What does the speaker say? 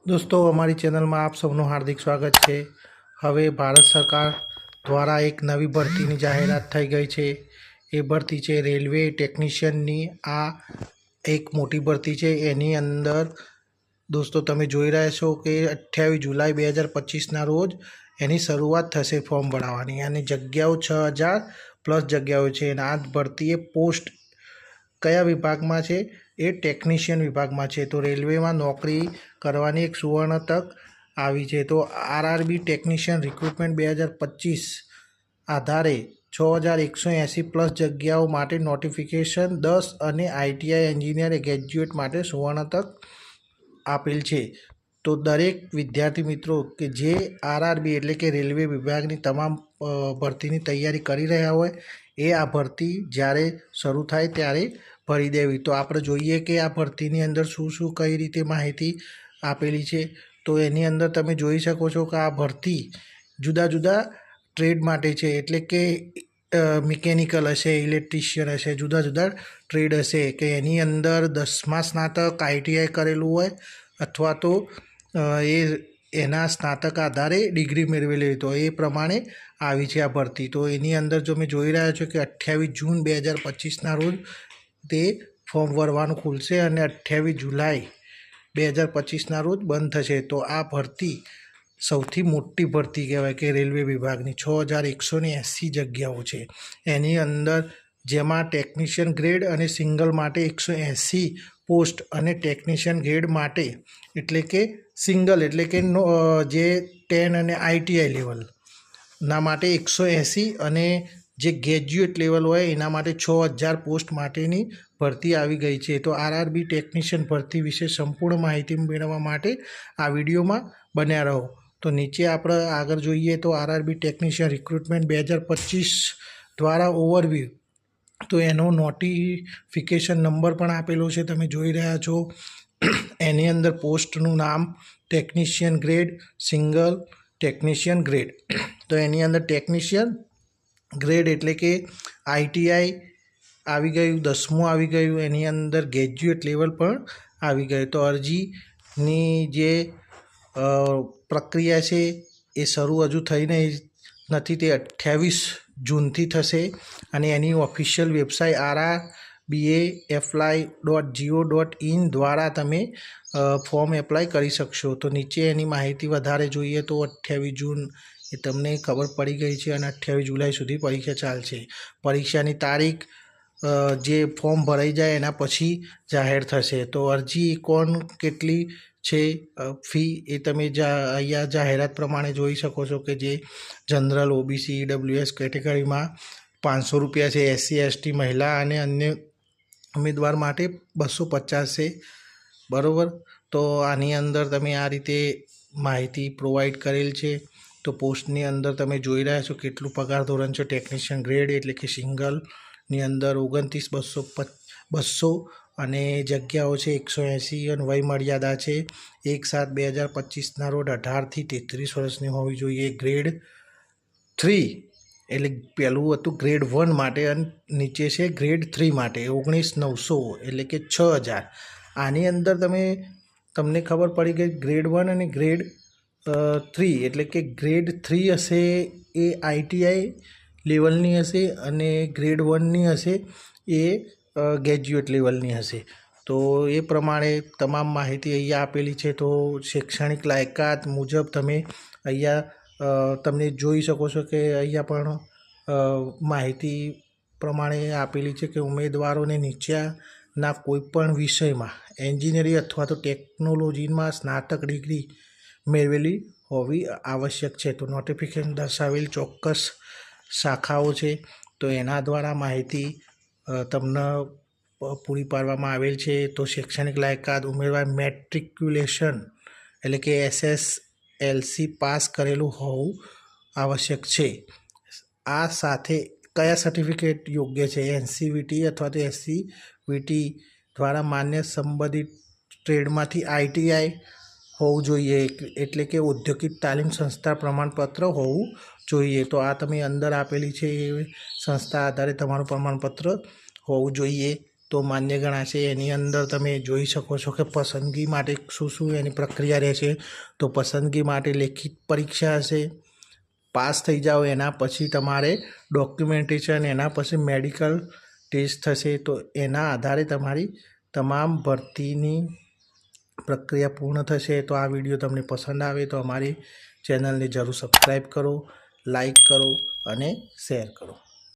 दोस्तों हमारी चैनल में आप सबનું हार्दिक स्वागत है। હવે ભારત સરકાર દ્વારા એક નવી ભરતીની જાહેરાત થઈ ગઈ છે। એ ભરતી છે રેલવે ટેકનિશિયનની। આ એક મોટી ભરતી છે। એની અંદર દોસ્તો તમે જોઈ રહ્યા છો કે 28 જુલાઈ 2025ના રોજ એની શરૂઆત થશે ફોર્મ ભરવાની અને જગ્યાઓ 6000 પ્લસ જગ્યાઓ છે। અને આ ભરતીએ પોસ્ટ કયા વિભાગમાં છે? એ ટેકનિશિયન વિભાગમાં છે। તો રેલવેમાં નોકરી કરવાની એક સુવર્ણ તક આવી છે। તો આરઆરબી ટેકનિશિયન રિક્રુટમેન્ટ 2025 આધારે 6180 પ્લસ જગ્યાઓ માટે નોટિફિકેશન 10 અને આઈટીઆઈ એન્જિનિયર ગ્રેજ્યુએટ માટે સુવર્ણ તક આપેલ છે। તો દરેક વિદ્યાર્થી મિત્રો કે જે આરઆરબી એટલે કે રેલવે વિભાગની તમામ ભરતીની તૈયારી કરી રહ્યા હોય એ આ ભરતી જ્યારે શરૂ થાય ત્યારે ભરી દેવી। તો આપણે જોઈએ કે આ ભરતીની અંદર શું શું કઈ રીતે માહિતી આપેલી છે। તો એની અંદર તમે જોઈ શકો છો કે આ ભરતી જુદા જુદા ટ્રેડ માટે છે। એટલે કે મિકેનિકલ હશે, ઇલેક્ટ્રિશિયન હશે, જુદા જુદા ટ્રેડ હશે કે એની અંદર 10મા સ્નાતક આઈટીઆઈ કરેલું હોય અથવા તો એના સ્નાતક આધારે ડિગ્રી મેળવેલી હોય તો એ પ્રમાણે આવી છે આ ભરતી। તો એની અંદર જો મેં જોઈ રહ્યા છો કે 28 જૂન 2025ના રોજ તે ફોર્મ ભરવાનું ખુલશે અને 28 જુલાઈ 2025ના રોજ બંધ થશે। તો આ ભરતી સૌથી મોટી ભરતી કહેવાય કે રેલવે વિભાગની 6180 જગ્યાઓ છે એની અંદર, જેમાં ટેકનિશિયન ગ્રેડ અને સિંગલ માટે 180 પોસ્ટ અને ટેકનિશિયન ગ્રેડ માટે એટલે કે સિંગલ એટલે કે જે 10 અને આઈટીઆઈ લેવલના માટે 180 અને જે ગ્રેજ્યુએટ લેવલ હોય એના માટે 6000 પોસ્ટ માટેની ભરતી આવી ગઈ છે। તો આરઆરબી ટેકનિશિયન ભરતી વિશે સંપૂર્ણ માહિતી મેળવવા માટે આ વિડીયોમાં બન્યા રહો। તો નીચે આપણે આગળ જોઈએ તો આરઆરબી ટેકનિશિયન રિક્રુટમેન્ટ 2025 દ્વારા ઓવરવ્યૂ, તો એનો નોટિફિકેશન નંબર પણ આપેલો છે, તમે જોઈ રહ્યા છો। એની અંદર પોસ્ટનું નામ technician grade, single, technician grade. તો એની અંદર ટેકનિશિયન ગ્રેડ એટલે કે આઈટીઆઈ આવી ગયું, 10મું આવી ગયું, એની અંદર ગ્રેજ્યુએટ લેવલ પણ આવી ગયું। તો અરજીની જે પ્રક્રિયા છે એ શરૂ હજુ થઈને નથી, તે 28 જૂનથી થશે અને એની ઓફિશિયલ વેબસાઇટ RRBAFLY.go.in દ્વારા તમે ફોર્મ એપ્લાય કરી શકશો। તો નીચે એની માહિતી વધારે જોઈએ તો 28 જૂન એ તમને ખબર પડી ગઈ છે અને 28 જુલાઈ સુધી પરીક્ષા ચાલશે। પરીક્ષાની તારીખ જે ફોર્મ ભરાઈ જાય એના પછી જાહેર થશે। તો અરજી કોણ કેટલી છે, ફી એ તમે અહીંયા જાહેરાત પ્રમાણે જોઈ શકો છો કે જે જનરલ, ઓબીસી, ઈડબ્લ્યુએસ કેટેગરીમાં 500 રૂપિયા છે, એસસી એસટી મહિલા અને અન્ય ઉમેદવાર માટે 250 છે, બરાબર। તો આની અંદર તમે આ રીતે માહિતી પ્રોવાઈડ કરેલ છે। તો પોસ્ટની અંદર તમે જોઈ રહ્યા છો કેટલું પગાર ધોરણ છે। ટેકનિશિયન ગ્રેડ એટલે કે સિંગલની અંદર 29,200 અને જગ્યાઓ છે 180 અને વય મર્યાદા છે 1/7/2025ના રોજ 18થી 33 વર્ષની હોવી જોઈએ। ગ્રેડ 3 એટલે પહેલું હતું ગ્રેડ 1 માટે અને નીચે છે ગ્રેડ 3 માટે 19,900 એટલે કે 6000। આની અંદર તમને ખબર પડી કે ગ્રેડ 1 અને ગ્રેડ 3 એટલે કે ગ્રેડ 3 હશે એ આઈટીઆઈ લેવલની હશે અને ગ્રેડ 1ની હશે એ ગ્રેજ્યુએટ લેવલની હશે। તો એ પ્રમાણે તમામ માહિતી અહીંયા આપેલી છે। તો શૈક્ષણિક લાયકાત મુજબ તમે અહીંયા તમને જોઈ શકો છો કે અહીંયા પણ માહિતી પ્રમાણે આપેલી છે કે ઉમેદવારોને નીચેના કોઈપણ વિષયમાં એન્જિનિયરિંગ અથવા તો ટેકનોલોજીમાં સ્નાતક ડિગ્રી મેળવેલી હોવી આવશ્યક છે। તો નોટિફિકેશન દર્શાવેલ ચોક્કસ શાખાઓ છે તો એના દ્વારા માહિતી તમને પૂરી પાડવામાં આવેલ છે। તો શૈક્ષણિક લાયકાત ઉમેદવાર મેટ્રિક્યુલેશન એટલે કે SSLC પાસ કરેલું હોવું આવશ્યક છે। આ સાથે કયા સર્ટિફિકેટ યોગ્ય છે? એનસીવીટી અથવા તો એસસીવીટી દ્વારા માન્ય સંબંધિત ટ્રેડમાંથી આઈટીઆઈ હોવું જોઈએ એટલે કે ઔદ્યોગિક તાલીમ સંસ્થા પ્રમાણપત્ર હોવું જોઈએ। તો આ તમે અંદર આપેલી છે એ સંસ્થા આધારે તમારું પ્રમાણપત્ર હોવું જોઈએ। તો માન્ય ગણાશે। એની અંદર તમે જોઈ શકો છો કે પસંદગી માટે શું એની પ્રક્રિયા રહેશે। તો પસંદગી માટે લેખિત પરીક્ષા હશે, પાસ થઈ જાઓ એના પછી તમારે ડોક્યુમેન્ટેશન, એના પછી મેડિકલ ટેસ્ટ થશે। તો એના આધારે તમારી તમામ ભરતીની પ્રક્રિયા પૂર્ણ થશે। તો આ વિડીયો તમને પસંદ આવે તો અમારી ચેનલને જરૂર સબસ્ક્રાઈબ કરો, લાઈક કરો અને શેર કરો।